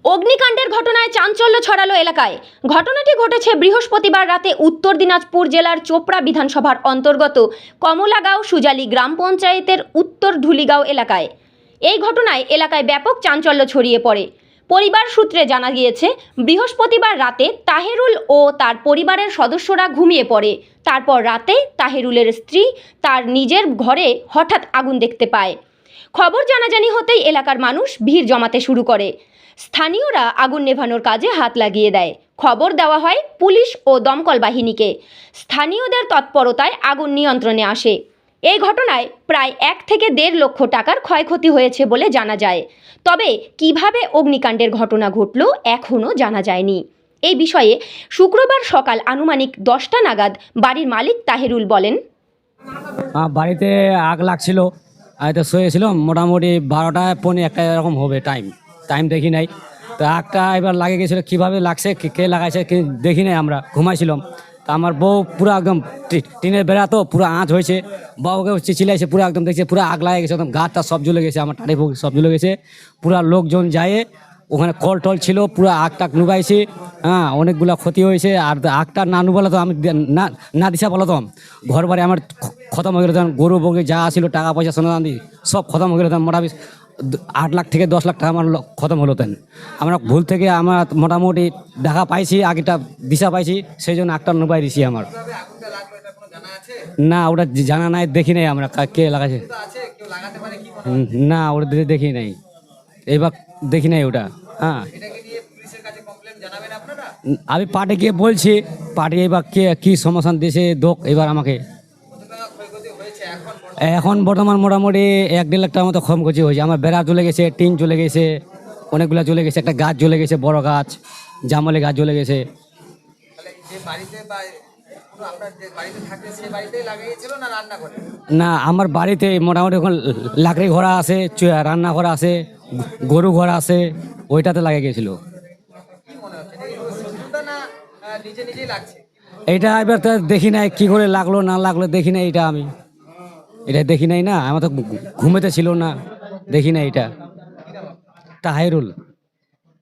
অগ্নিকাণ্ডের ঘটনায় চাঞ্চল্য ছড়ালো এলাকায়। ঘটনাটি ঘটেছে বৃহস্পতিবার রাতে উত্তর দিনাজপুর জেলার চোপড়া বিধানসভার অন্তর্গত কমলাগাঁও সুজালি গ্রাম পঞ্চায়েতের উত্তর ধুলিগাঁও এলাকায়। এই ঘটনায় এলাকায় ব্যাপক চাঞ্চল্য ছড়িয়ে পড়ে। পরিবার সূত্রে জানা গিয়েছে, বৃহস্পতিবার রাতে তাহেরুল ও তার পরিবারের সদস্যরা ঘুমিয়ে পড়ে। তারপর রাতে তাহেরুলের স্ত্রী তার নিজের ঘরে হঠাৎ আগুন দেখতে পায়। খবর জানাজানি হতেই এলাকার মানুষ ভিড় জমাতে শুরু করে। স্থানীয়রা আগুন নেভানোর কাজে হাত লাগিয়ে দেয়। খবর দেওয়া হয় পুলিশ ও দমকল বাহিনীকে। স্থানীয়দের তৎপরতায় আগুন নিয়ন্ত্রণে আসে। এই ঘটনায় প্রায় 1 থেকে 1.5 লক্ষ টাকার ক্ষয়ক্ষতি হয়েছে বলে জানা যায়। তবে কিভাবে অগ্নিকাণ্ডের ঘটনা ঘটল এখনও জানা যায়নি। এই বিষয়ে শুক্রবার সকাল আনুমানিক 10টা নাগাদ বাড়ির মালিক তাহেরুল বলেন, বাড়িতে আগ লাগছিল, হয়তো শুয়েছিলাম মোটামুটি 12টা পৌনে 1টা এরকম হবে টাইম দেখি নাই। তো আগটা এবার লাগে গেছিলো, কীভাবে লাগছে কে লাগাইছে দেখি নাই, আমরা ঘুমাইছিলাম। তা আমার বউ পুরো একদম টিনের বেড়া তো পুরো আঁচ হয়েছে, বউকে চিচিলাইছে, পুরো একদম দেখছে পুরো আগ লাগে গেছে, একদম গাছটা সব জ্বলে গেছে, আমার টাড়ি ফুক সব জ্বলে গেছে। পুরো লোকজন যায়, ওখানে কল টল ছিল, পুরো আগটা নুবাইছে। হ্যাঁ, অনেকগুলো ক্ষতি হয়েছে। আর আগটা না নুবালো তো আমি না দিশা বলতাম, ঘর বাড়ি আমার খতম হয়ে গেল। তখন গরু বগি যা ছিল, টাকা পয়সা সোনা দাঁড়ি সব খতম হয়ে গেল। তখন মোটামুটি 8 লাখ থেকে 10 লাখ টাকা আমার খতম হলো। তেন আমরা ভুল থেকে আমরা মোটামুটি দেখা পাইছি, আগেটা দিশা পাইছি, সেই জন্য আগটা নুবাই দিছি। আমার না ওটা জানা নাই, দেখি নাই আমরা কে লাগাইছে। না ওটা দেখি নাই, এবার দেখি নাই ওটা। হ্যাঁ, আমি পার্টি গিয়ে বলছি, পার্টি এবার কে কী সমাধান দিয়েছে দোক এবার আমাকে। এখন বর্তমান মোটামুটি 1-1.5 লাখ টাকার মতো ক্ষয়ক্ষতি হয়েছে। আমার বেড়া চলে গেছে, টিন চলে গেছে, অনেকগুলো চলে গেছে, একটা গাছ চলে গেছে, বড় গাছ জামলে গাছ চলে গেছে। না, আমার বাড়িতে মোটামুটি এখন লাকড়ি ঘোড়া আছে, রান্না ঘর আছে, গরু ঘর আছে, ওইটাতে লাগে গেছিল। এটা এবার তো দেখি নাই কি করে লাগলো না লাগলো, দেখি নাই এটা, আমি এটা দেখি নাই। না আমার তো ঘুমেতে ছিল না, দেখি নাই এটা। তাহেরুল।